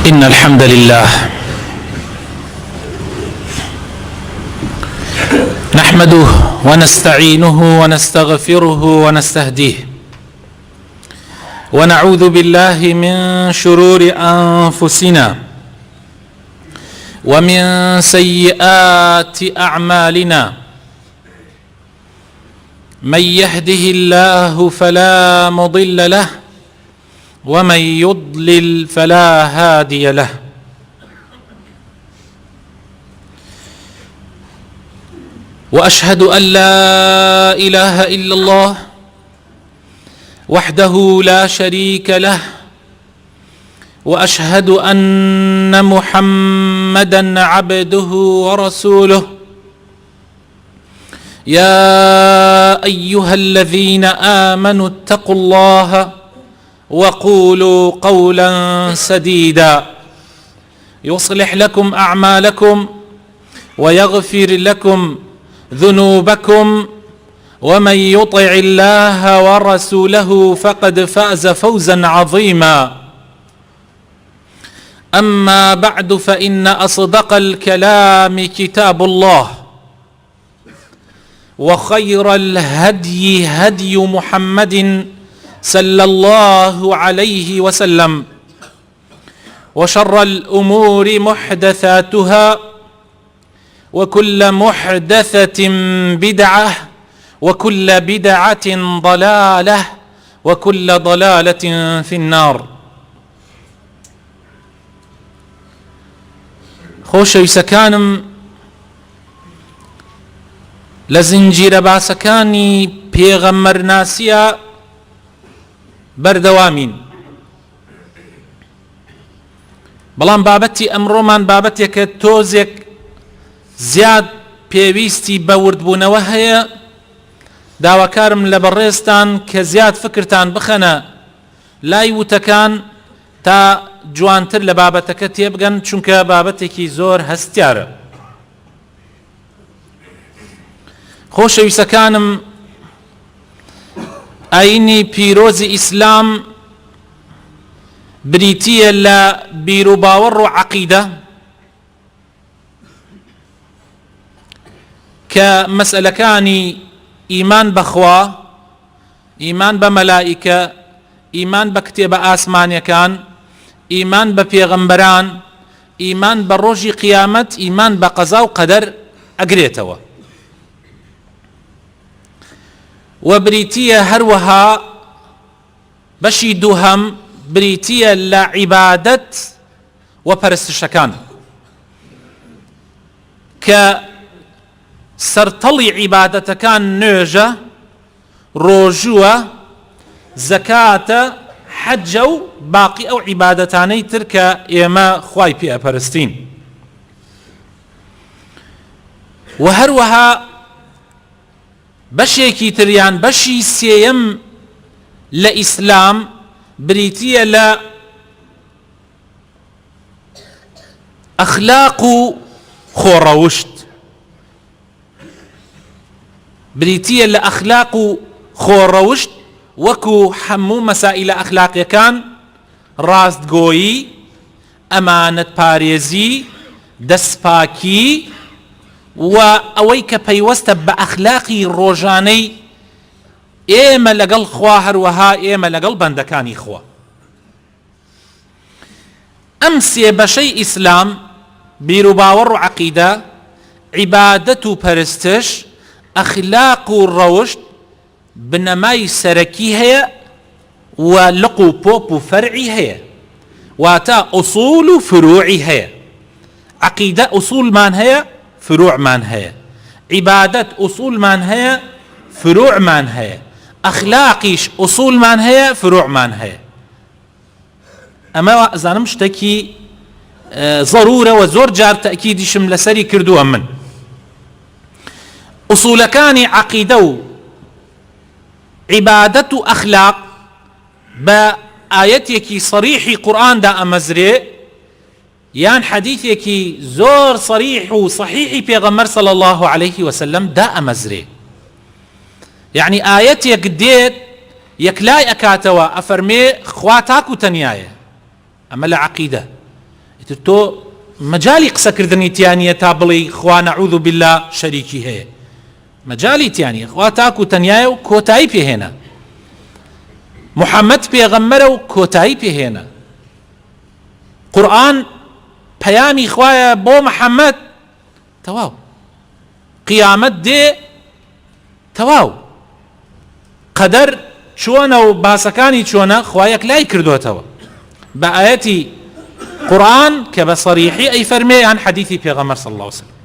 إن الحمد لله نحمده ونستعينه ونستغفره ونستهديه ونعوذ بالله من شرور أنفسنا ومن سيئات أعمالنا من يهده الله فلا مضل له ومن يضلل فلا هادي له وأشهد أن لا إله إلا الله وحده لا شريك له وأشهد أن محمدا عبده ورسوله يا أيها الذين آمنوا اتقوا الله وقولوا قولا سديدا يصلح لكم أعمالكم ويغفر لكم ذنوبكم ومن يطع الله ورسوله فقد فاز فوزا عظيما أما بعد فإن أصدق الكلام كتاب الله وخير الهدي هدي محمد صلى الله عليه وسلم وشر الأمور محدثاتها وكل محدثة بدعة وكل بدعة ضلالة وكل ضلالة في النار. خۆشەویستەکانم لە زنجیرە باسەکانی پێغەمبەرناسیە بەردەوامین، بەڵام بابەتی ئەمڕۆمان بابەتێکە تۆزێک زیاد پێویستی بە وردبوونەوە هەیە. داواکارم لە بەڕێزتان کە زیاد فکرتان بخەنە لای وتەکان تا جوانتر لە بابەتەکە تێبگەن، چونکە بابەتێکی زۆر هەستیارە. خۆشەویستەکانم، ئاینی پیرۆزی ئیسلام بریتیە لە بیرروباوەڕ و عەقیدە کە مەسئلەکانی ئیمان بەخوا، ئیمان بە مەلائیکە، ئیمان بە کتێبە ئاسمانیەکان، ئیمان بە پێغەمبەران، ئیمان بە ڕۆژی قیامەت، ئیمان بە قەزا و قەدەر ئەگرێتەوە. و بریتیە هەروەها بەشی دووهەم بریتیە لە عیبادەت و پەرستشەکان کە سەرتەڵی عیبادەتەکان نوێژە، ڕۆژووە، زەکاتە، حەجە و باقی ئەو عیبادەتانەی تر کە ئێمە خوای پێ ئەپەرستین. و هەروەها بەشێکی تریان بەشی سێیەم لە ئیسلام بریتیە لە ئەخلاق و خۆڕەوشت، بریتیە لە ئەخلاق و خۆڕەوشت وەکو هەموو مەسائلە ئەخلاقیەکان، ڕاستگۆیی، ئەمانەتپارێزی، دەستپاکی و ئەوەی کە پەیوەستە بە ئەخلاقی ڕۆژانەی ئێمە لەگەڵ خوا، هەروەها ئێمە لەگەڵ بەندەکانی خوا. ئەم سێ بەشەی ئیسلام، بیرروباوەڕ و عەقیدە، عیبادەت و پەرستش، ئەخلاق و ڕەوشت، بنەمای سەرەکی هەیە و لق و پۆپ و فەرعی هەیە، واتە ئوسوول و فروعی هەیە. عەقیدە ئوسوولمان هەیە، فروعمان هەیە. عیبادەت ئوسوولمان هەیە، فروعمان هەیە. ئەخلاقیش ئوسوولمان هەیە، فروعمان هەیە. ئەمە ئەزانم شتێکی ضرورە و زۆر جار تەئکیدیشم لەسەری کردووە من. ئوسوولەکانی عەقیدە و عیبادەت و ئەخلاق بە ئایەتێکی صریحی قورئاندا ئەمەزرێ، یان حەدیثێکی زۆر صریح و صحیحی پێغەمبەر صلی الله عليه وسلم دا ئەمەزرێ. یعنی ئایەتێک دێت یەکلای ئەکاتەوە ئەفەرمێ خوا تاک و تەنیایە. ئەمە لە عەقیدە. تۆ مەجای قسەکردنی تیانە تا بڵێ خوا نەعوذ بالله شەریکی هەیە، مەجای تیانە. خوا تاکو تەنیایە و کۆتایی پێهێنا، محەممەد پێغەمبەرە و کۆتایی پێهێنا، قورئان پەیامی خوایە بۆ محەممەد، تەواو قیامەت دێ، تەواو قەدەر چۆنە و باسەکانی چۆنە خوا یەکلای کردوتەوە بە ئاەتی قورآن کە بە صەریحی ئەی فەرمێ یان حەدیثی پێغەمبەر صلی الله عليه وسلم.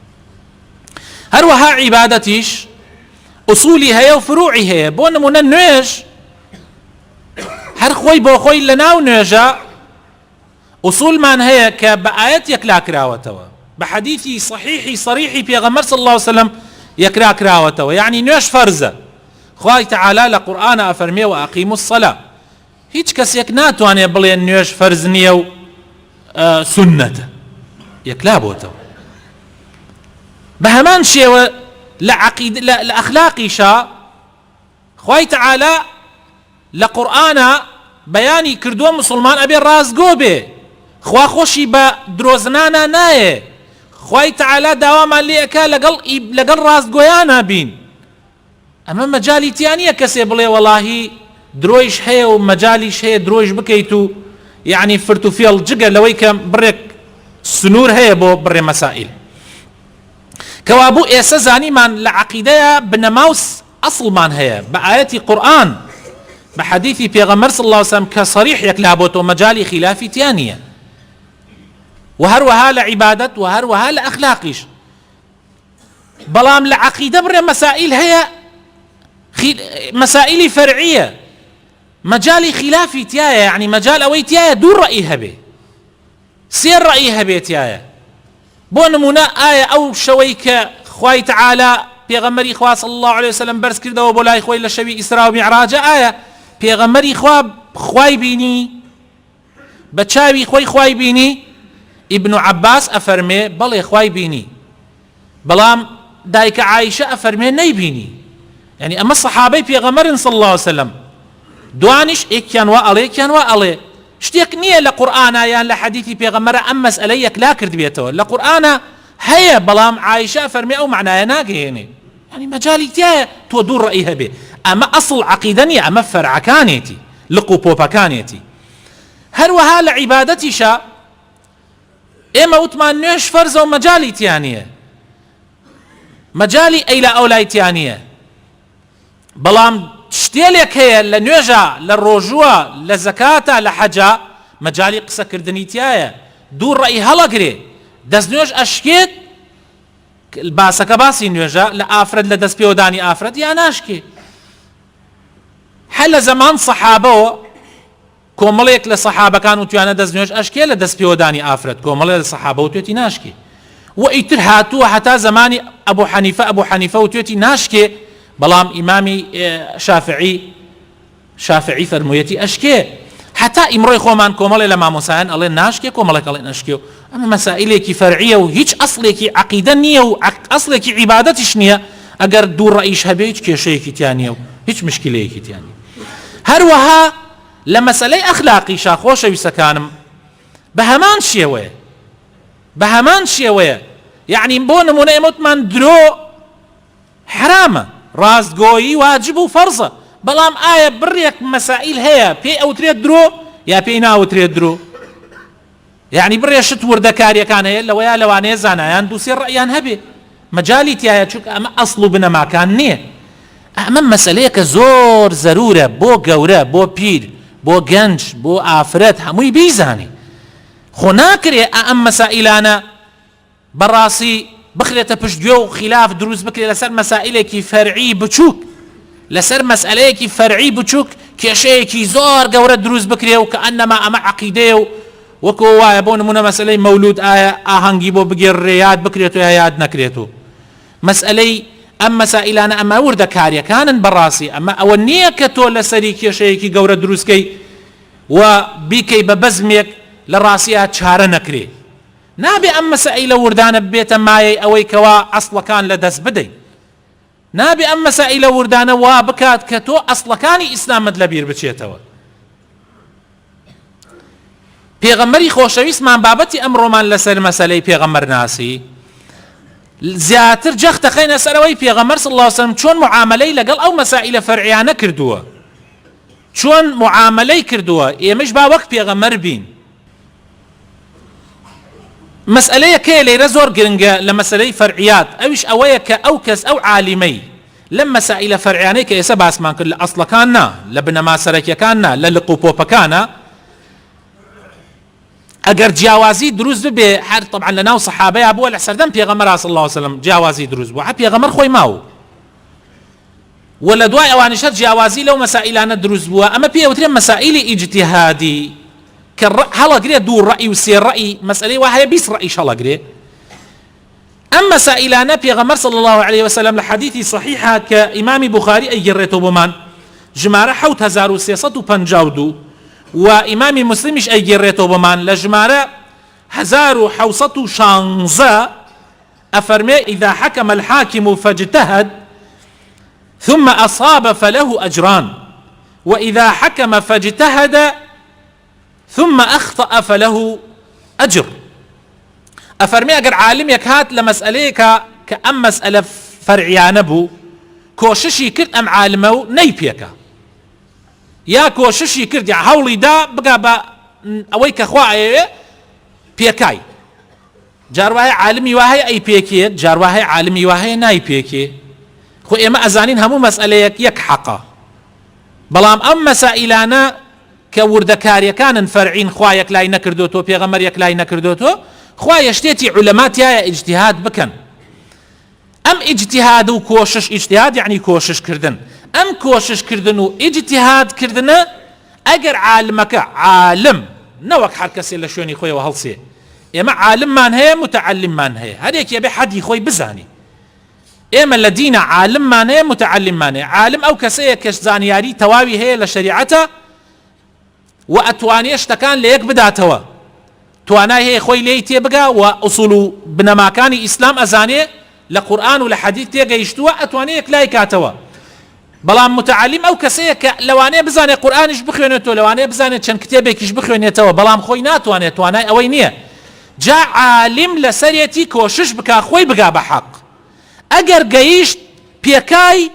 هەروەها عیبادەتیش ئوسولی هەیە و فروعی هەیە. بۆ نمونە نوێژ هەر خۆی بۆ خۆی لە ناو نوێژە ئوسولمان هەیە کە بە ئاەت یەکلا کراوەتەوە، بە حەدیثی صحیحی صەریحی پێغەمبەر صلی الله عليه وسلم یەکلا کراوەتەوە. یعنی نوێژ فەرزە. خوای تعالی لە قورئانە ئەفەرمێ و ئەقیموا الصەلاة. هیچ کەسێک ناتوانێ بڵێ نوێژ فەرز نییە و سنەتە، یەکلا بۆتەوە. بە هەمان شێوە لە ئەخلاقیشا خوای تعالی لە قورئانە بەیانی کردووە مسلمان ئەبێ ڕازگۆ بێ، خوا خۆشی بە درۆزنانە نایە. خوای تعالی داوامان لێ ئەکا لەگەڵ ڕازگۆیانە بین. ئەمە مەجالی تیانە کەسێ بڵێ وەڵاهی درۆیش هەیە و مەجالیش هەیە درۆیش بکەیت و یعنی فرت و فێڵ جگە لەوەی کە بڕێک سنوور هەیە بۆ بڕێ مەسائل. کەوا بوو ئێستا زانیمان لە عەقیدەیە بنەماوس ئەسڵمان هەیە بە ئاەتی قورئان بە حەدیثی پێغەمبەر صلی الله عليه وسلم کە صەریح یەکلا بۆتەوە، مەجالی خلافی تیانە. و هەروەها لە عیبادەت و هەروەها لە ئەخلاقیش. بەڵام لە عەقیدە بڕێ مەسائل هەیە، مەسائلی فەرعیە، مەجالی خلافی تایە، یعنی مەجال ئەوەی تایە دوو ڕەئی هەبێ، سێ ڕەئی هەبێ تایە. بۆ نمونە ئایا ئەو شەوەی کە خوای تعالی پێغەمبەری خوا صلی الله عليه وسلم بەرز کردەوە بۆ لای خۆی لە شەوی ئیسرا و میعراجە، ئایا پێغەمبەری خوا خوای بینی، بە چاوی خۆی خوای بینی؟ ئیبن عەباس ئەفەرمێ بەڵێ خوای بینی، بەڵام دایکە عایشە ئەفەرمێ نەیبینی. يعني أما الصحابة بيغمرن صلى الله عليه وسلم دوانش إكيان وأليكيان وألي شتيك نية لقرآن يعني لحديثي بيغمر أم مسألة يكلا كرد بيته لقرآن هيا بلام عائشة فرمي أو معناه ناقي يعني مجالي تيا تودور رأيها به. أما أصل عقيدني أما فرع كانيتي لقو بوبا كانيتي هروها لعبادتي شا إما وتمان نيش فرزة ومجالي تيانية مجالي أي لا أولاي تيانية بلام شتێلێک هەیە لە نوێژە لە ڕۆژووە لە زەکاتە لە حەجە مەجای قسەکردنی تایە دوو ڕەئی هەڵەگرێ دەست نوێژ ئەشکێت باسەکە باسی نوێژە لە ئافرەت لە دەست پێوەدانی ئافرەت یان ناشکێ هەر لە زەمان سەحابەوە کۆمەڵێک لە سەحابەکان وتویانە دەست نوێژ ئەشکێ لە دەست پێوەدانی ئافرەت کۆمەڵێک لە سەحابە وتوێتی ناشکێ و ئیتر هاتووە هەتا زەمانی ئەبوو حەنیفە وتوێتی ناشکێ بلام إمامي شافعي فرمويتي أشكي حتى إمروي خومان كومالي لما مساهن الله ناشكي كومالك الله ناشكي أما مسائلك فرعية وهيج أصلك عقيدة نية وأصلك عبادتش نية أجر دور رئيش هبيج كشيء تانية هيج مشكلة تانية هروها لمسألة أخلاقي شاخوش ويسكانم بهمان شيوية يعني بون منامت من درو حرامة ڕاستگۆیی واجب و فەرزە بەڵام ئایا بڕێک مەسائل هەیە پێی ئەوترێت درۆ یا پێی ناوترێت درۆ یعنی بڕێشت وردەکاریەکان هەیە لەوەیە لەوانەیە زانایان دووسێ ڕەیان هەبێ مەجالی تایە چونکە ئەمە ئەسڵ و بنەماکان نییە ئەمە مەسەلەیەکە زۆر زەرورە بۆ گەورە بۆ پیر بۆ گەنج بۆ ئافرەت هەمووی بیزانی خۆ ناکرێ ئەم مەسائلانە بەڕاستی بخرێتە پشتگوێ و خلاف دروست بکرێت لەسەر مەسائلێکی فەرعی بچووک لەسەر مەسئلەیەکی فەرعی بچووک کێشەیەکی زۆر گەورە دروست بکرێ و کە ئەنەما ئەمە عەقیدەیە و وەکو وایە بۆ نمونە مەسئلەی مەولود ئایا ئاهەنگی بۆ بگێڕێ یاد بکرێت و یا یاد نەکرێت و مەسئلەی ئەم مەسائلانە ئەمە وردەکاریەکانن بەڕاستی ئەمە ئەوە نییە کە تۆ لەسەری کێشەیەکی گەورە دروستکەی و بیکەی بە بەزمێک لە ڕاستیە چارە نەکرێ نابێ ئەم مەسائلە وردانە بێتە مایەی ئەوەی کەوا ئەسڵەکان لە دەست بدەیت نابێ ئەم مەسائلە وردانە وا بکات کە تۆ ئەسڵەکانی ئیسلامت لەبیر بچێتەوە پێغەمبەری خۆشەویستمان بابەتی ئەمڕۆمان لەسەر مەسەلەی پێغەمبەر ناسی زیاتر جەخ دەخەینە سەرەوەی پێغەمبەر صلی الله علیه وسلم چۆن معاملەی لەگەڵ ئەو مەسائلە فەرعیانە کردووە، چۆن معاملەی کردووە، ئێمەش با وەک پێغەمبەر بین. مەسئلەیەکەیە لێرە زۆر گرنگە لە مەسەلەی فەرعیات، ئەویش ئەوەیە کە ئەو کەس ئەو عالیمەی لەم مەسائلە فەرعیانەی کە ئێستا باسمان کرد لە ئەسڵەکان نا، لە بنەما سەرەکیەکان نا، لە لق و پۆپەکانە، ئەگەر جیاوازی دروست ببێ، هەر طبعا لە ناو سەحابەیە بووە لە سەردەم پێغەمبەر صلی الله علیه وسلم جیاوازی دروست بووە، پێغەمبەر خۆی ماوە و لە دوای ئەوانیشە جیاوازی لەو مەسائلانە دروست بووە. ئەمە پێوترێ مەسائلی ئیجتیهادی کە هەڵەگرێ دوو ڕەئی و سێ ڕەئی، مەسئلەی وا هەیە 20 ڕەئیش هەڵەگرێ. ئەم مەسائلانە پێغەمبەر صلی الله عليه وسلم لە حەدیثی صحیحە کە ئیمامی بوخاری ئەیگەڕێتەوە بۆمان ژمارە 7352 و ئیمامی مسلمیش ئەیگەڕێتەوە بۆمان لە ژمارە 1716 ئەفەرمێ إذا حكم الحاكم فاجتهد ثم أصاب فله أجران وإذا حكم فاجتهد ثم أخطأ فله أجر. أفرمي أجر عالميك هات لمسألة كأم مسألة فرعيانة بو كوششي كرت أم عالمه نيبيك يا كوششي كرت يا هولي دا بقى أويك أخوائي بيكاي جارواهي عالمي واهي أي بيكي جارواهي عالمي واهي ناي بيكي خو إما أزانين همو مسألة يك حقا بلام أم مسائلانا كوردكاريكان فرعين خوايك لاي نكردوتو بيغمريك لاي نكردوتو خوايا اشتيتي علمات يا اجتهاد بكن ام اجتهاد وكوشش اجتهاد يعني كوشش كردن ام كوشش كردن واجتهاد كردن اگر عالمك عالم نوك حركسي لشوني خويا وهلسي اما عالم من هي متعلم من هي هذيك يبي حد خوي بزاني اما الذين عالم من هي متعلم من هي عالم او كسيه كزانياري تواوي هي لشريعته وأتوانيش تكان ليك بداتوا تواناي هي خوي لي تيبقى وأصول بنماكاني إسلام أزاني لقرآن ولحديث تيجا يشتوا أتوانيك لا يكاتوا بلام متعلم أو كسيك لواني بزاني قرآن إيش بخوينيتو لواني بزاني كان كتابك إيش بخوينيتوا بلام خوي ناتواني تواناي أوينية جاء عالم لسريتي كوشش بكا خوي بقى بحق أجر جيش بيكاي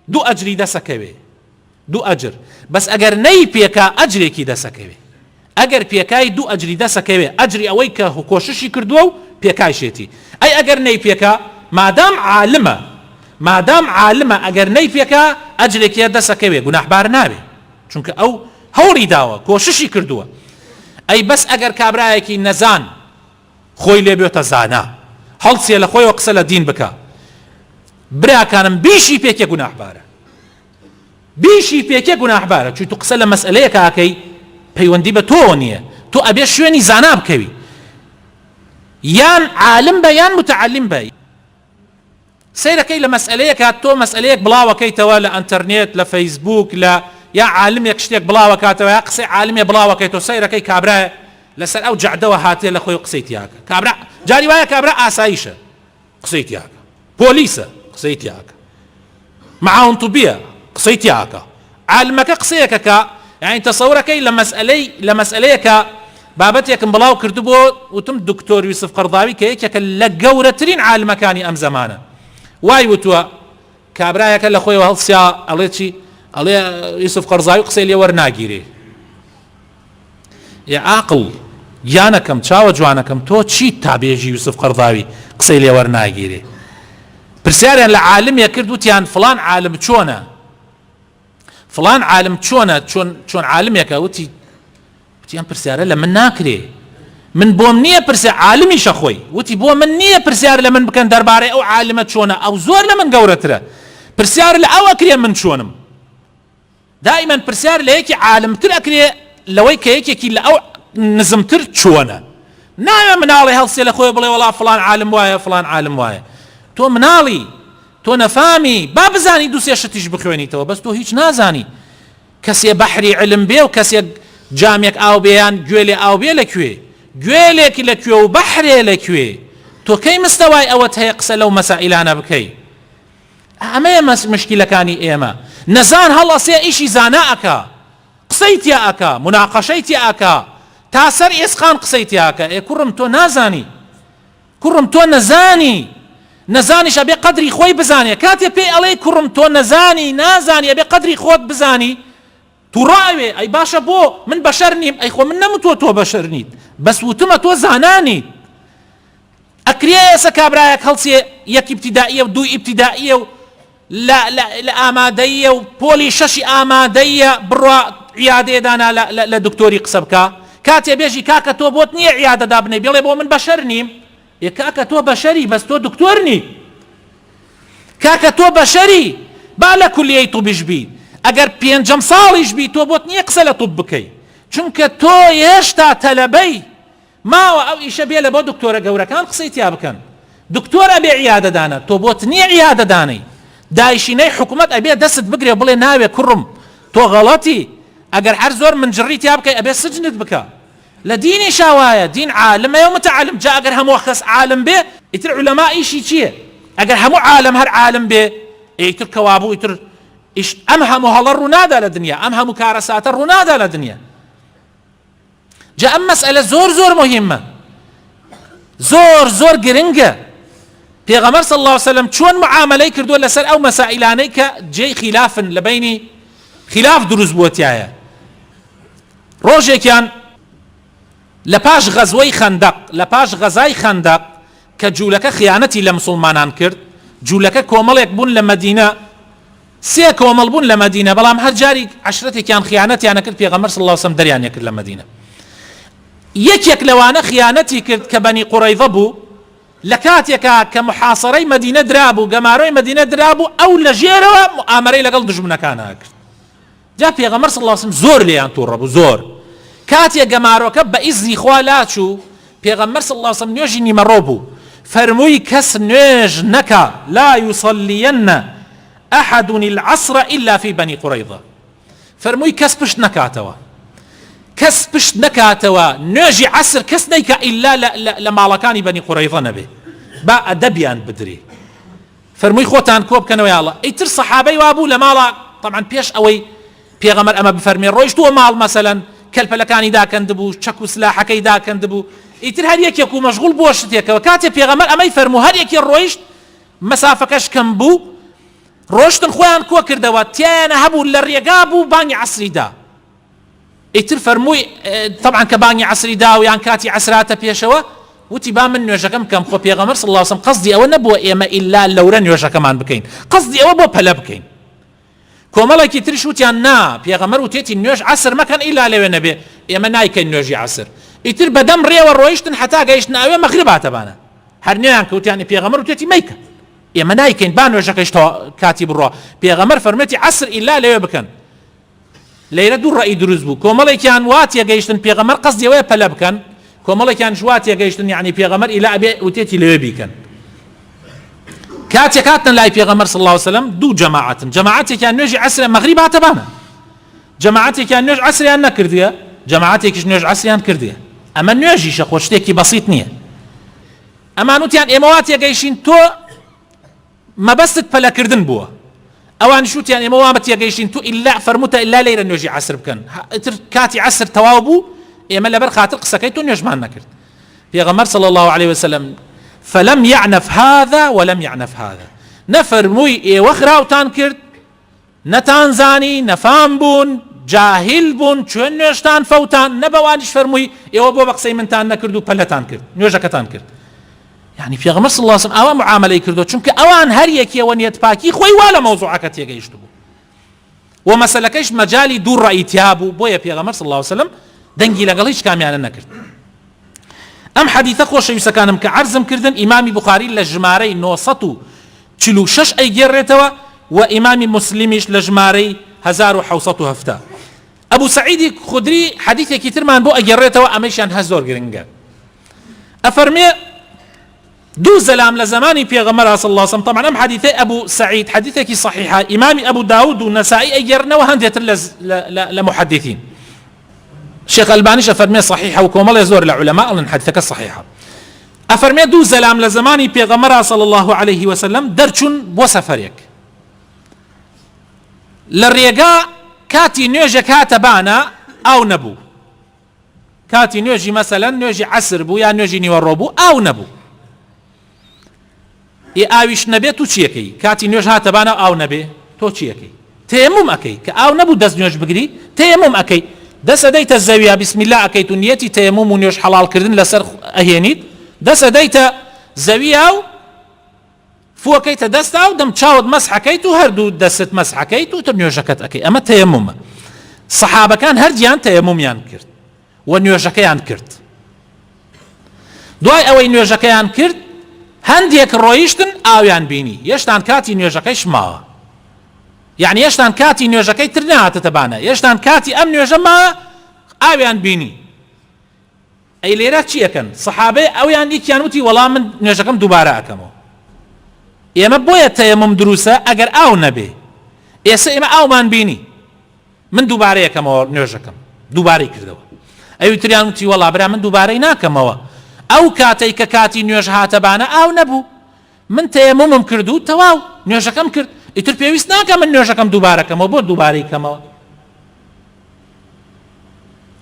دو أجري دسكوي دو أجر بس اگر نەی پێکا ئەجرێکی دەسەکەوێ ئەگەر پێکای دوو ئەجری دەسەکەوێ ئەجری ئەوەی کە کۆششی کردووە و پێکایشێتی ئەی ئەگەر نەی پێکا مادام عالمە ئەگەر نەی پێکا ئەجرێکی دەسەکەوێ گوناحبار نابێ چونکە ئەو هەوڵی داوە کۆششی کردووە. ئەی بەس ئەگەر کابرایەکی نەزان خۆی لێ بێتە زانا هەڵچێ لە خۆیەوە قسە لە دین بکە براکانم بیشی پێکێ گوناحبارە بیشی پێکێ گوناحبارە چوی تو قسە لە مەسئلەیەک ئاکەی پەیوەندی بە تۆ نییە تۆ ئەبێ شوێنی زانا بکەوی یان عالم بە یان متعلم بە سیرەکەی لە مەسئلەیەکات تۆ مەسئلەیەک بڵاوەکەیتەوە لە ئەنتەرنێت لە فەیسبوک لە یا عالمێک شتێک بڵاوەکاتەوە یا قسەی عالمێ بڵاوەکەیتەوە سیرەکەی کابرایە لەسەر ئەو جەعدەوە هاتێ لە خۆی قسەی تیاکە کابرا جاری وایە کابرا ئاساییشە قسەی تیاکە پۆلیسە قسەی تیاکە معاون طبیە قسەی تیاکە عالمەکە قسەیەکەکە يعني تصورەکەی لە مەسئلەیەکە بابەتێکم بڵاو کردبوو وتم دکتۆر یوسف قەرضاوی کە یەکێکە لە گەورەترین عالمەکانی ئەم زەمانە وای وتووە کابرایەکە لە خۆیەوە هەڵسیا ئەڵێ چی ئەڵێ یوسف قەرضاوی قسەی لێ وەرناگیرێ یا عاقڵ گیانەکەم چاوە جوانەکەم تۆ چیت تا بێژی یوسف قەرضاوی قسەی لێ وەرناگیرێ پرسیاریان لە عالمێ کرد وتیان فلان عالم چۆنە فلان عالم چۆن عالمێکە وتیان پرسیارە لە من ناکرێ من بۆم نییە پرسیار عالمیشە خۆی وتی بۆ من نییە پرسیار لە من بکەن دەربارەی ئەو عالمە چۆنە ئەو زۆر لە من گەورەترە پرسیار لە ئەو ئەکرێ من چۆنم دائما پرسیار لە یەکی عالمتر ئەکرێ لەوەی کە یەکێکی لە ئەو نزمتر چۆنە نایە مناڵی هەڵسێ لە خۆی بڵێ وەڵا فلان عالم وایە فلان عالم وایە تۆ مناڵی تۆ نەفامی با بزانی دووسێ شتیش بخوێنیتەوە بەس تۆ هیچ نازانی کەسێ بەحری علم بێ و کەسێک جامێک ئاو بێیان گوێ لێ ئاو بێ لەکوێ گوێلێکی لەکوێ و بەحرێ لەکوێ تۆ کەی مستەوای ئەوەت هەیە قسە لەو مەسائلانە بکەی ئەمەیە مشکیلەکانی ئێمە نەزان هەڵەسێ ئیشی زانا ئەکا قسەی تیا ئەکا مناقەشەی تیا ئەکا تا سەر ئێسخان قسەی تیاکە کوڕم تۆ نازانی کوڕم تۆ نەزانی نەزانیش ئەبێ قەدری خۆی بزانێ کاتێ پێی ئەڵێ کوڕم تۆ نەزانی نازانی ئەبێ قەدری خۆت بزانی تووڕاوێ ئەی باشە بۆ من بەشەر نیم ئەی خۆ من نەموتوە تۆ بەشەر نیت بەس وتمە تۆ زانانیت ئەکرێ ئێستا کابرایەک هەڵچێ یەک ئیبتیدائیە و دوو ئیبتیدائیە و لە ئامادەیە و پۆلی شەشی ئامادەیە بڕوا عیادەیەدانا لە دکتۆری قسە بکە کاتێ بێژی کاکە تۆ بۆت نییە عیادەدا بنێ بێڵێ بۆ من بەشەر نیم کاکە تۆ بەشەری بەس تۆ دکتۆر نی کاکە تۆ بەشەری با لە کولیەی تووبیش بی ئەگەر پێنجەم ساڵیش بی تۆ بۆت نییە قسە لە تووب بکەی چونکە تۆ هێشتا تەلەبەی ماوە ئەو ئیشە بێ لە بۆ دکتۆرە گەورەکان قسەی تیا بکەن دکتۆر ئەبێ عیادەدانە تۆ بۆت نییە عیادەدانەی دایشینەی حکوومەت ئەبێ دەست بگرێ بڵێ ناوێ کوڕم تۆ غەڵەتی ئەگەر هەر زۆر منجڕی تیا بکەی ئەبێ سجنت بکە لە دینی شاوایە دین عالمە و متعالم جا ئەگەر هەموو کەس عالم بێ ئیتر عولەما ئیشی چییە ئەگەر هەموو عالم هەر عالم بێ ئیتر کەوابوو ئیتر ئەم هەموو هەڵە ڕوونادا لە دنیا ئەم هەموو کارەساتە ڕوونادا لە دنیا جا ئەم مەسئلە زۆر زۆر مهمە زۆر گرنگە پێغەمبەر صلی الله علیه وسلم چۆن معاملەی کردووە لەسەر ئەو مەسائلانەی کە جێی خلافن لە بینی خلاف دروست بووەتیایە ڕۆژێکیان لە پاش غەزوەی خەندەق لە پاش غەزای خەندەق کە جوولەکە خیانەتی لە مسلمانان کرد جوولەکە کۆمەڵێک بوون لە مەدینە سێ کۆمەڵ بوون لە مەدینە بەڵام هەر جاری عەشرەتێکیان خیانەتیانە کرد پێغەمبەر صلی الله علیه وسلم دەریان کرد لە مەدینە یەکێک لەوانە خیانەتی کرد کە بەنی قوڕەیظە بوو لە کاتێکا کە محاصەرەی مەدینە درابوو گەمارۆی مەدینە درابوو ئەو لە ژێرەوە مؤامەرەی لەگەڵ دژمنەکانە کرد جا پێغەمبەر صلی الله علیه وسلم زۆر لێیان تووڕە بوو زۆر کاتێک گەمارۆکە بە ئیزنی خوا لاچوو پێغەمبەر صلی الله علیه وسلم نوێژی نیمەڕۆ بوو فەرمووی کەس نوێژ نەکا لا یوصلیەن ئەحەد العەصر إلا في بني قوڕەیظە فەرمووی کەس پشت نەکاتەوە کەس پشت نەکاتەوە نوێژی عەسر کەس نەیکا ئیلا لە ماڵەکانی بەنی قوڕەیظە نەبێ با ئەدەبیان بدرێ فەرمووی خۆتان کۆ بکەنەوە یاڵە ئیتر سەحابەی وابوو لە ماڵە طبعا پێش ئەوەی پێغەمبەر ئەمە بفەرمێ ڕۆیشتووە ماڵ مەسەلەن کەلپەلەکانی داکەندبوو چەک و سلاحەکەی داکەندبوو ئیتر هەر یەکێک و مەشغوڵ بووە شتێکەوە کاتێ پێغەمبەر ئەمەی فەرموو هەر یەکێ ڕۆیشت مەسافەکەش کەم بوو ڕۆشتن خۆیان کۆ کردەوە تیانە هەبوو لە ڕێگا بوو بانگی عەسریدا ئیتر فەرمووی طبعا کە بانگی عەسری دا و یان کاتی عەسراتە پێشەوە وتی با من نوێژەکەم بکەم خۆ پێغەمبەر صلی الله علیه وسلم قەسدی ئەوە نەبووە ئێمە ئیلا لەورە نوێژەکەمان بکەین قەسدی ئەوە بۆ پەلە بکەین کۆمەڵێکی تریش وتیان نا پێغەمبەر وتێتی نوێژ عەسر مەکەن ئیلا لەوێ نەبێ ئێمە نایکەین نوێژی عەسر ئیتر بەدەم ڕێوە ڕۆیشتن هەتا گەیشتن ئەوێ مەغریب هاتەبانە هەر نوێیان کەوتیانی پێغەمبەر وتێتی مەیکە ئێمە نایکەین با نوێژەکەیش کاتی بڕۆ پێغەمبەر فەرمێتی عەسر ئیلا لەوێ بکەن لەیرە دوو ڕەئی دروست بوو کۆمەڵێکیان واتیە گەیشتن پێغەمبەر قەسدی ئەوەیە پەلە بکەن کۆمەڵێکیان واتیە گەیشتن یعنی پێغەمبەر ئیلا ئەبێ وتێتی لەوێ بیکەن کاتێک هاتن لای پێغەمبەر صلی الله علیه وسلم دوو جەماعەتن جەماعەتێکیان نوێژی عەسر مەغریب هاتەبانە جەماعەتێکیان نوێژ عەسریان نەکردووە جەماعەتێکیش نوێژ عەسریان کردووە ئەمە نوێژیشە خۆ شتێکی بەسیط نییە ئەمان وتیان ئێمە واتیە گەیشتین تۆ مەبەستت پەلەکردن بووە ئەوان شوتیان ئێمە وامەتیە گەیشتین تو ئیلا فەرموتە ئیلا لەیرە نوێژی عەسر بکەن ئیتر کاتی عەسر تەواو بوو ئێمە لەبەر خاتر قسەکەی تۆ نوێژمان نەکرد پێغەمبەر صلی الله عليه وسلم فلم يعنف هذا ولم يعنف هذا نفرمووی ئێوە خراوتان کرد نەتان زانی نەفام بوون جاهل بوون چۆن نوێژتان فەوتان نەبەوانیش فەرمووی ئێوە بۆ بە قسەی منتان نەکرد و پەلەتان کرد نوێژەکەتان کرد يعني پێغەمبەر صلی الله علیه وسلم ئەوە معاملەی کردو چونکە ئەوان هەر یەکێوە نیەت پاکی خۆی وا لە مەوزوعەکە تێگەیشت بوو و مەسەلەکەیش مەجالی دوو ڕەئی تیا بوو بۆیە پێغەمبەر صلی الله علیه وسلم دەنگی لەگەڵ هیچ کامیانە نەکرد ئەم حەدیثە خۆشەویستەکانم کە عەرزم کردن ئیمامی بوخاری لە ژمارەی 946 ئەیگێڕێتەوە و ئیمامی مسلمیش لە ژمارەی 1770 ئەبوو سەعیدی خودری حەدیثێکی ترمان بۆ ئەگێڕێتەوە ئەمەیشیان هە زۆر گرنگە ئەفەرمێ دوو زەلام لە زمانی پێغەمبەر صلی الله علیه وسلم طبعا ئەم حەدیثەی ئەبوو سەعید حەدیثێکی صحیحە ئیمامی ئەبوو داود و نەسائی ئەیگێڕنەوە هەندێتر لە محەدیثین شيخ البانيش أفرمي صحيحة وكومل يزور العلماء أن حديثك صحيحة أفرمي دو زلام لزماني بيغمرة صلى الله عليه وسلم درچون بو سفريك للريقاء كاتي نيوجك هاتبانا أو نبو كاتي نوێژی مەسەلەن نوێژی عەسر بوو یان نوێژی نیوەڕۆ بوو ئاو نەبوو، ئاویش نەبێت و چیەکەی؟ کاتی نوێژ هاتەبانە ئاو نەبێ تۆ چیەکەی؟ تەیەموم ئەەکەی کە ئاو نەبوو دەست نوێژ بگری، تەیەموم ئەەکەی، دەسەدەیتە زەویە بسم الله ئەەکەیت و نیەتی تەیەموم و نوێژ حەڵاڵکردن لەسەر ئەهێنیت، دەسەدەیتە زەویە و فوەکەیتە دەستا و دەم چاوت مەسحەکەیت و هەردوو دەست مەسحەکەیت و تر نوێژەکەت ئەەکەی. ئەمە تەیەمومە. سەحابەکان هەردیان تەیەمومیان کرد و نوێژەکەیان کرد. دوای ئەوەی نوێژەکەیان کرد هەندێک ڕۆیشتن ئاویان بینی، یەشتان کاتی نوێژەکەیش ماوە، یعنی یەشتان کاتی نوێژەکەی تر نهاتەتەبانە، یەشتان کاتی ئەم نوێژە ماوە ئاویان بینی. ئەی لێرە چی ئەکەن؟ سەحابەی ئەویان دیکیان وتی وەڵام من نوێژەکەم دووبارە ئەکەمەوە. ئێمە بۆیە تەیەموم دروسە ئەگەر ئاو نەبێ. ئێستا ئێمە ئاومان بینی، من دووبارە یەکەمەوە نوێژەکەم، دووبارەی کردەوە. ئەوی تریان وتی وەڵا برا من دووبارەی ناکەمەوە، ئەو کاتەی کە کاتی نوێژ هاتەبانە ئاو نەبوو، من تەیەمومم کرد و تەواو نوێژەکەم کرد، ئیتر پێویست ناکە من نوێژەکەم دووبارەکەمەوە، بۆ دووبارەی کەمەوە.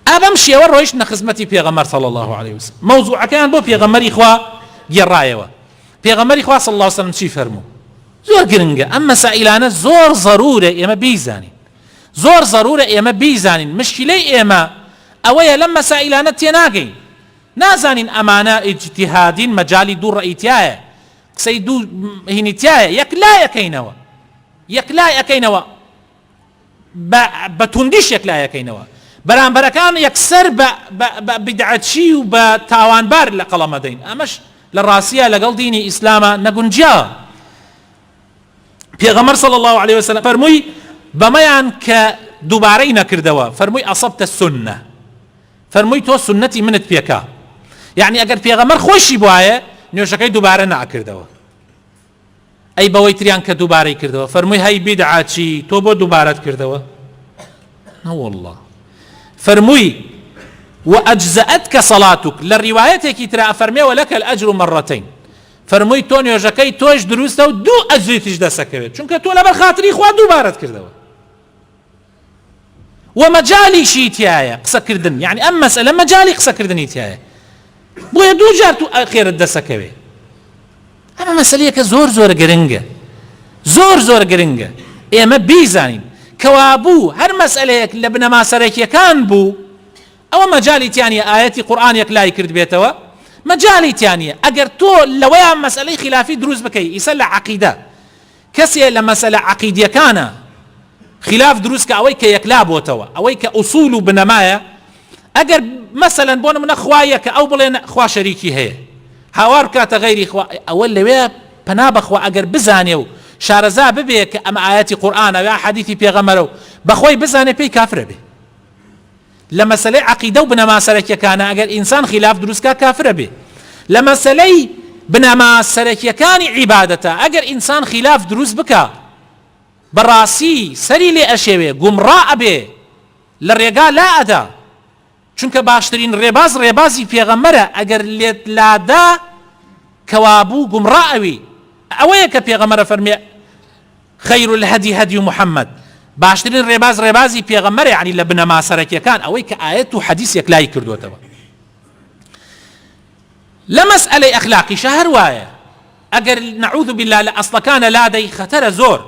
ئابەم شێوە ڕۆیشتنە خزمەتی پێغەمبەر صلی الله عليه وسلم. مەوزوعەکەیان بۆ پێغەمبەری خوا گێڕایەوە. پێغەمبەری خوا صلی الله عليه وسلم چی فەرموو؟ زۆر گرنگە ئەم مەسائلانە، زۆر ضرورە ئێمە بیزانین، زۆر ضرورە ئێمە بیزانین. مشکلەی ئێمە ئەوەیە لەم مەسائلانە تێناگەین، نازانین ئەمانە ئیجتیهادین، مەجالی دوو ڕەئیتیایە، قسەی دوو هینیتیایە، یەکلای ئەەکەینەوە بە توندیش یەکلای ئەەکەینەوە، بەرامبەرەکان یەکسەر بە بیدعەتچی و بە تاوانبار لە قەڵەمە دەین. ئەمەش لە ڕاستیە لەگەڵ دینی ئیسلامە نەگونجاوە. پێغەمبەر صلی الله عليه وسلم فەرمووی بەمەیان کە دووبارەی نەکردەوە، فەرمووی ئەصەبتە السنە، فەرمووی تۆ سنەتی منت پێکا. یعنی ئەگەر پێغەمبەر خۆشی بوایە نوێژەکەی دووبارە ناکردەوە، ئەی بەوەی تریان کە دووبارەی کردەوە فەرمووی هەی بیدعاچی تۆ بۆ دووبارەت کردەوە؟ نەوەڵڵا. فەرمووی وأجزأتك صلاتك، للروايتك ترى أفرمي ولك الأجر مرتين، فەرمووی تۆ نوێژەکەی تۆش دروستە و دوو ئەجریتیش دەسەکەوێت، چونکە تۆ لەبەر خاتری خوا دووبارەت کردەوە. ومەجالیشی تایە قسەکردن، یعنی ئەم مەسئلە مەجالی قسەکردنی تایە، بۆیە دوو جار تو خێرت دەسەکەوێت. ئەمە مەسئلەیەکە زۆر گرنگە، زۆر گرنگە ئێمە بیزانین کەوا بوو هەر مەسئلەیەک لە بنەما سەرەکیەکان بوو ئەوە مەجالی تیانە ئاەتی قورئانێک لای کرد بێتەوە، مەجالی تیانە. ئەگەر تۆ لەوەیان مەسئلەی خلافی دروست بکەی، ئیسا لە عەقیدە کەسێ لە مەسئلە عەقیدیەکانە خلاف دروست کە ئەوەی کە یەکلا بۆتەوە، ئەوەی کە ئوسوول و بنەمایە، ئەگەر مەسەلەن بۆ نمونە خوایە کە ئەو بڵێن خوا شەریکی هەیە، هاوار بکاتە غەیری خوا، ئەوە لەوێ پەنا بەخوا ئەگەر بزانێ و شارەزا ببێ کە ئەمە ئاەتی قورئانە یا حەدیثی پێغەمبەرە و بەخۆی بزانێ پێی کافرە بێ. لە مەسەلەی عەقیدە و بنەما سەرەکیەکانە ئەگەر ئینسان خلاف دروستکە کافرە بێ. لە مەسەلەی بنەما سەرەکیەکانی عیبادەتە ئەگەر ئینسان خلاف دروست بکە بەڕاستی سەری لێ ئەشێوێ، گومڕا ئەبێ، لە ڕێگا لا ئەدا، چونکە باشترین ڕێباز ڕێبازی پێغەمبەرە. ئەگەر لێت لادا کەوابوو گومڕا ئەوی، ئەوەیە کە پێغەمبەرە فەرمێ خەیر الهەدی هەدی محەممەد، باشترین ڕێباز ڕێبازی پێغەمبەرە، یعنی لە بنەما سەرەکیەکان ئەوەی کە ئاەت و حەدیثێک لای کردوتەوە. لە مەسئلەی ئەخلاقیشە هەروایە، ئەگەر نەعوذ بالله لە ئەسڵەکانە لادەی خەتەرە زۆر،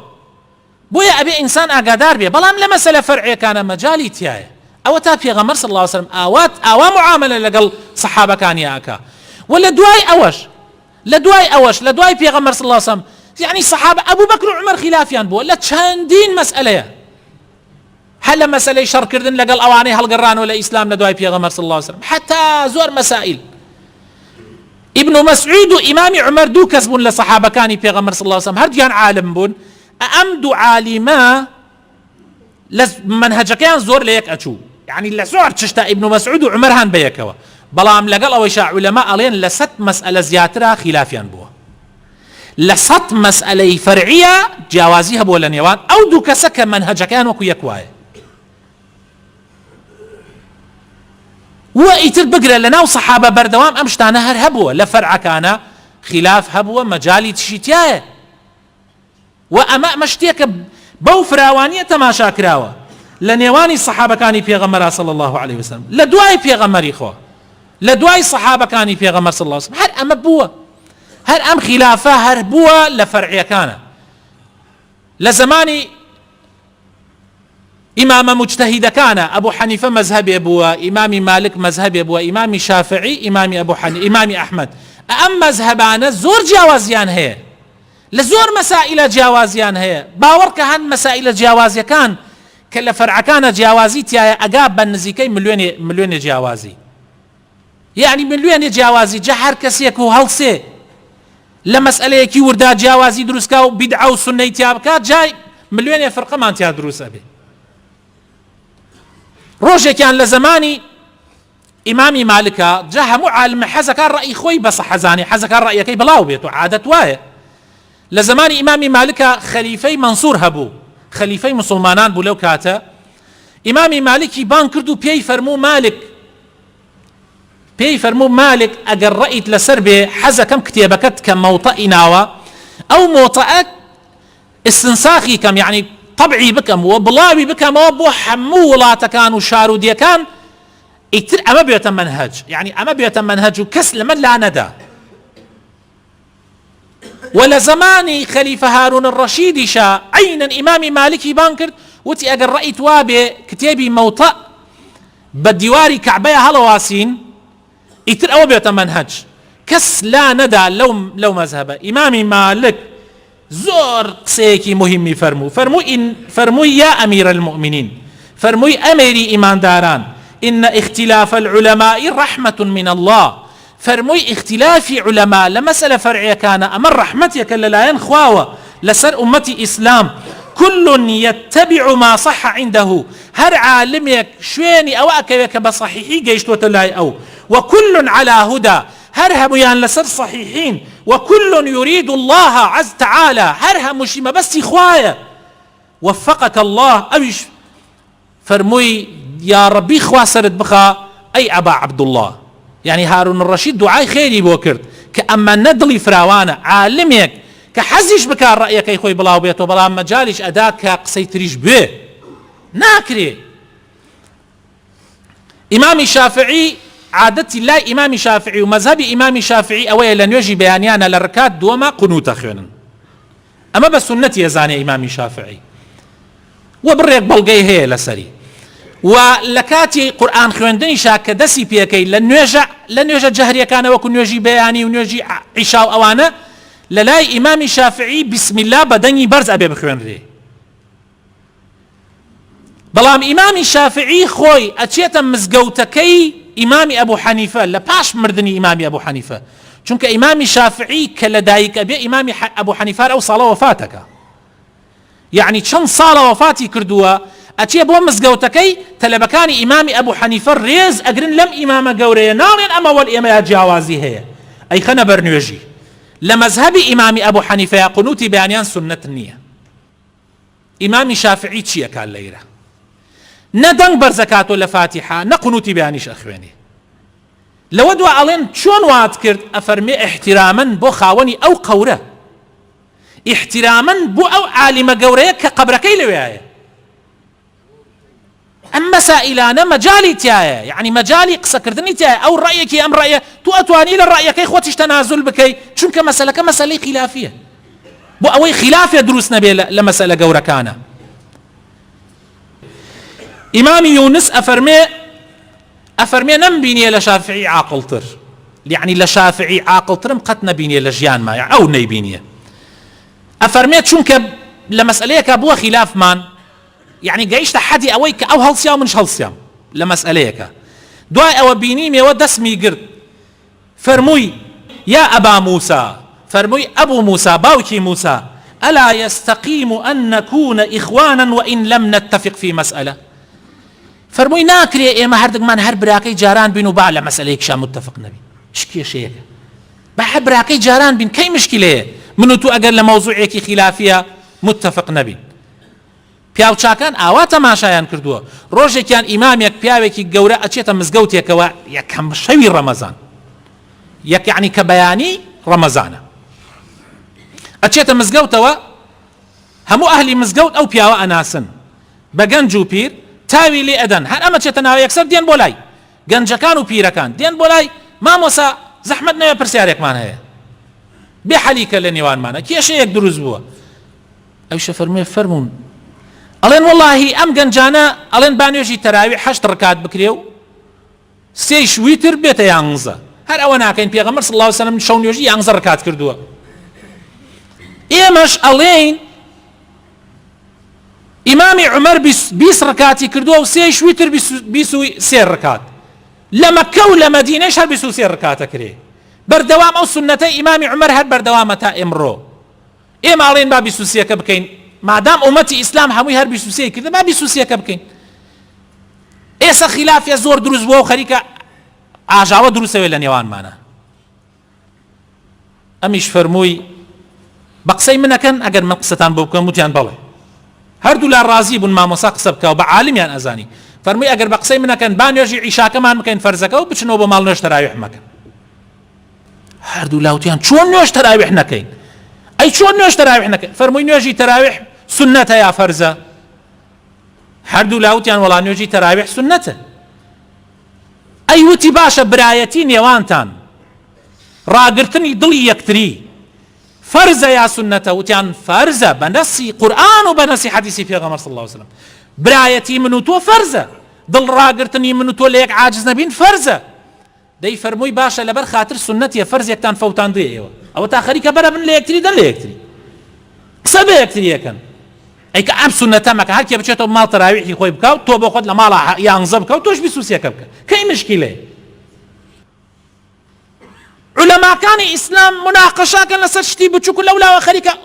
بۆیە ئەبێ ئینسان ئاگادار بێ. بەڵام لە مەسەلە فەرعیەکانە مەجالی تایە، ئەوە تا پێغەمبەر صلی الله عليه وسلم ئاوا معاملە لەگەڵ سەحابەکانی ئاکا. و لە دوای ئەوەش لە دوای پێغەمبەر صلی الله عليه وسلم يعني صحابة أبو بكر وعمر خلافيان بو لا چندين مسألة هل مسألة شر كردن لقل أواني هل قران ولا إسلام ندواي بيغمر صلى الله عليه وسلم حتى زور مسائل. ابن مسعود وإمام عمر دو كسبون لصحابة كاني بيغمر صلى الله عليه وسلم هرجان عالم بون أمدو عالما منهج كان زور ليك أشو يعني لسعر تشتا ابن مسعود وعمر هان بيكوا بلام لقل أو يشاع علماء علين لست مسألة زياترة خلافيان بو لست مسألة فرعية جوازيها بولا نيوان أو دو كسك منهج كان وكو يكواي وإيتر بقرأ لنا وصحابة بردوام أمشتانا هر هبوة لفرع كان خلاف هبوة مجالي تشيتياه وأما مشتيك بو فراوانية تماشا كراوة لنيواني الصحابة كاني بيغمر صلى الله عليه وسلم لدواي بيغمري خو لدواي صحابة كاني بيغمر صلى الله عليه وسلم هر أم بوه هر أم خلافة هر بوه لفرعية كان لزماني إمام مجتهد كان أبو حنيفة مذهبي أبوه إمام مالك مذهبي أبوه إمام شافعي إمام أبو حنيفة إمام أحمد أم مذهبانا زور جوازيان هي لزور مسائل جوازيان هي باورك هن مسائل جوازي كان كلا فرع كان جوازي تيا أجاب بالنزيكي مليون جوازي يعني مليون جوازي جهر كسيكو هالسي لمسألة كي وردا جوازي دروس كاو بدعة وسنة تيابكات جاي مليون فرقة ما انتها دروس أبي روجه كان لزماني إمامي مالكا جاها معلم حزك الرأي خوي بس حزاني حزك الرأي كي بلاو بيتو عادة وايه لزماني إمامي مالكا خليفي منصور هبو خليفي مسلمانان بولو كاتا إمامي مالكي بان كردو بيي فرمو مالك أجر رأيت لسربي حزا كم كتابكت كموطأ ناوى أو موطأك استنساخي كم يعني طبعي بكم وبلاوي بكم وبو حمو ولا تكان وشارودية كان أما بيوتا منهج يعني أما بيوتا منهج وكس لمن لا ندى ولا زماني خليفة هارون الرشيد شاء عينا إمامي مالكي بانكر وتي أجر رأيت وابي كتابي موطأ بالديواري كعبية هلواسين يتر أو بيوتا منهج كس لا ندى لو مذهب إمامي مالك زور قسيكي مهمي فرمو يا أمير المؤمنين فرمو أميري إيمان داران إن اختلاف العلماء رحمة من الله فرمو اختلاف علماء لمسألة فرعية كان أمر رحمتك لا ينخواوة لسر أمتي إسلام كل يتبع ما صح عنده هر عالمك شويني أو أكيك بصحيحي جيشت وتلاي أو وكل على هدى هرهم يان لسر صحيحين وكل يريد الله عز تعالى هرهم مش ما بس إخوايا وفقك الله أبيش فرموي يا ربي خوا سرد بخا أي أبا عبد الله يعني هارون الرشيد دعاي خيري بوكرت كأما ندلي فراوانا عالميك كحزيش بكار رأيك أي خوي بلاو بيتو بلا مجالش أداك قصيتريش به ناكري إمام الشافعي عادتي لا إمام شافعي ومذهب إمام شافعي أولا لن يجي بيانيانا لركات دوما قنوت خيونا أما بسنتي يزاني إمام شافعي وبريك بلغي هي لسري ولكاتي قرآن خويندني شاك دسي بيكي لن يجي جهريا كان وكن يجي بياني ونيجي عشاء أوانا للاي إمام شافعي بسم الله بدني برز أبي بخوين ري بلام إمام الشافعي خوي أتشيتا مزقوتكي إمام أبو حنيفة لباش مردني إمام أبو حنيفة چونك إمام الشافعي كلدايك أبي إمام أبو حنيفة أو صلاة وفاتك يعني چند صلاة وفاتي كردوا أتشي بو مزقوتكي تلبكاني إمام أبو حنيفة ريز أقرن لم إمام قوري نارين أما والإمام جاوازي هي أي خنا برنيوجي لمذهب إمام أبو حنيفة قنوتي بيانيان سنة النية إمام الشافعي چيا كان ليرة ندنگ برزكاتو لفاتحة نقنوتي بيانيش أخواني لو دوا ألين شون وات كرد أفرمي احتراما بو خاوني أو قورة احتراما بو أو عالم قورية كقبركي لويايا أما سائلانا مجالي تيايا يعني مجالي قصة كردني تيايا أو رأيك أم رأيه تو أتواني للرأيك إخوتش تنازل بكي چونك مسألة كمسألة خلافية بو أوي خلافية دروس نبي لمسألة قورة كان إمام يونس أفرمي نمبيني لشافعي عاقلتر يعني لشافعي عاقلتر قد نبيني لجيان ما يعني أو نيبيني أفرميت شونك لمسألة كابوه خلاف مان يعني قايش تحدي أويك أو هالصيام منش هالصيام لمسألة دعاء أو بينيمي ودسمي قرد فرموي يا أبا موسى فرموي أبو موسى باوكي موسى ألا يستقيم أن نكون إخوانا وإن لم نتفق في مسألة فرموي ناكري إيه ما هردك من هر براكي جاران بينو بعلى مسألة شا متفق نبي شكي شيء بحب براكي جاران بين كي مشكلة منو تو أقل لموضوعك خلافية متفق نبي پیاو چاکان ئاوا تەماشایان کردووە ڕۆژێکیان ئیمامێک پیاوێکی گەورە ئەچێتە مزگەوتێکەوە یەکەم شەوی ڕەمەزان یەک یعنی کە بەیانی ڕەمەزانە ئەچێتە مزگەوتەوە هەموو ئەهلی مزگەوت ئەو پیاوە ئەناسن بە گەنج و پیر تاوی لێ ئەدەن هەر ئەمە چێتە ناوە یەکسەر دێن بۆ لای گەنجەکان و پیرەکان دێن بۆ لای مامۆسا زەحمەت نەوێ پرسیارێکمان هەیە بێ حەلیکە لە نێوانمانە کێشەیەک دروست بووە ئەویشە فەرمووی فەرموون ئەڵێن وەڵاهی ئەم گەنجانە ئەڵێن با نوێژی تەراوی 8 ڕکات بکرێ و 3 ویتر بێتە 11 هەر ئەوە ناکەین پێغەمبەر صلی الله علیه وسلم شەو نوێژی 11 ڕکات کردووە ئێمەش ئەڵێین ئیمامی عومەر 20 ڕکاتی کردووە و 3 ویتر 23 ڕکات لە مەککە و لە مەدینەش هەر 23 ڕکاتە کرێ بەردەوام ئەو سنەتەی ئیمامی عومەر هەر بەردەوامە تا ئێمڕۆ ئێمە ئاڵێن با 23کە بکەین مادام ئومەتی ئیسلام هەمووی هەر 23 کردە با 23کە بکەین ئێستا خلافیە زۆر دروست بووە و خەریکە ئاژاوە دروستەوێ لە نێوانمانە ئەمیش فەرمووی بە قسەی منەکەن ئەگەر من قسەتان بۆ بکەم وتیان بەڵێ هەردوو لا ڕازی بوون مامۆسا قسە بکە و بە عالمیان ئەزانی فەرمووی ئەگەر بە قسەی منەکەن با نوێژی عیشاکەمان بکەین فەرزەکە و بچنەوە بۆ ماڵ نوێژ تەراویح مەکەن هەردوو لاوتیان چۆن نوێژ تەراویح نەکەین ئەی چۆن نوێژ تەراویح نەکەین فەرمووی نوێژی تەراویح سنەتە یا فەرزە هەردوو لاوتیان وەڵا نوێژی تەراویح سنەتە ئەی وتی باشە برایەتی نێوانتان ڕاگرتنی دڵی یەکتری فەرزە یا سنەتە وتیان فەرزە بە نەسی قورئان و بە نەسی حەدیسی پێغەمبەر صلی الله علیه وسلم برایەتی من و تۆ فەرزە دڵ ڕاگرتنی من و تۆ لە یەک عاجز نەبین فەرزە دەی فەرمووی باشە لەبەر خاتر سنەتیە فەرزێکتان فەوتاندوێ ئێوە ئەوە تا خەریکە بەرە بن لە یەکتری دەن لە یەکتری قسە بە یەکتری یەکەن ئەیکە ئەم سنەتە مەکە هەرکێ بچێتەوە ماڵ تەراویحی خۆی بکە و تۆ بۆ خۆت لە ماڵە 11 بکە و تۆش 23کە بکە کەی مشکیلەیە علەماکانی ئیسلام مناقەشاکەن لەسەر شتی بچووک و لەولاوە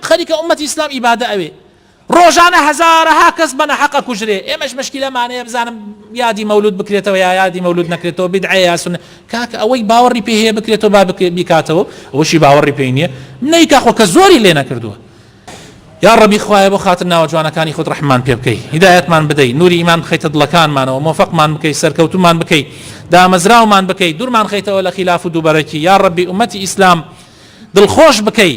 خەریکە ئومەتی ئیسلام ئیبادە ئەوێ ڕۆژانە هەزارەها کەس بە نەحەقە کوژرێ ئێمەش مشکیلەمانەیە بزانم یادی مەولود بکرێتەوە یا یادی مەولود نەکرێتەوە بیدعە یا سونە کاکە ئەوەی باوەڕی پێ هەیە بکرێتەوە با بیکاتەوە ئەوەشی باوەڕی پێی نییە نەیکا خۆ کە زۆری لێ نەکردووە یا ڕەبی خوایە بۆ خاتر ناوە جوانەکانی خۆت ڕەحمان پێ بکەی هیدایەتمان بدەی نوری ئیمان بخەیتە دڵەکانمانەوە مۆفەقمان بکەی سەرکەوتومان بکەی دامەزراومان بکەی دوورمان خەیتەوە لە خلاف و دووبەرەکی یا ڕەبی ئومەتی ئیسلام دڵخۆش بکەی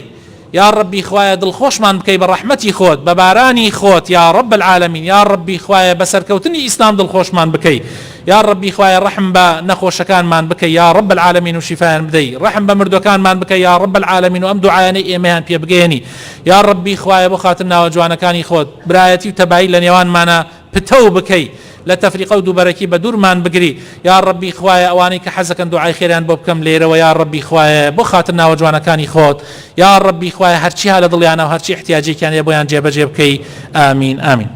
یا ربی خوایە دڵخۆشمان بکەی بە ڕەحمەتی خۆت بە بارانی خۆت یا رب العالمین یا ربی خوایە بە سەرکەوتنی ئیسلام دڵخۆشمان بکەی یا ربی خوایە ڕەحم بە نەخۆشەکانمان بکەی یا رب العالمین و شیفایان بدەی ڕەحم بە مردوەکانمان بکەی یا رب العالمین و ئەم دوعایانەی ئێمەیان پێ بگەێنی یا ربی خوایە بۆ خاتر ناوە جوانەکانی خۆت برایەتی و تەبایی لە نێوانمانە پتەو بکەی لا تفريق و دووبەرەکی بە دوورمان بگری یا ربی خوایە ئەوانەی کە حەزەکەن دوعای خێریان بۆ بکەم لێرەوە یا ربی خوایە بۆ خاتر ناوە جوانەکانی خۆت یا ربی خوایە هەرچی ها لە دڵیانە و هەرچی احتیاجێکیان هەیە بۆیان جێبەجێ بکەی ئامین ئامین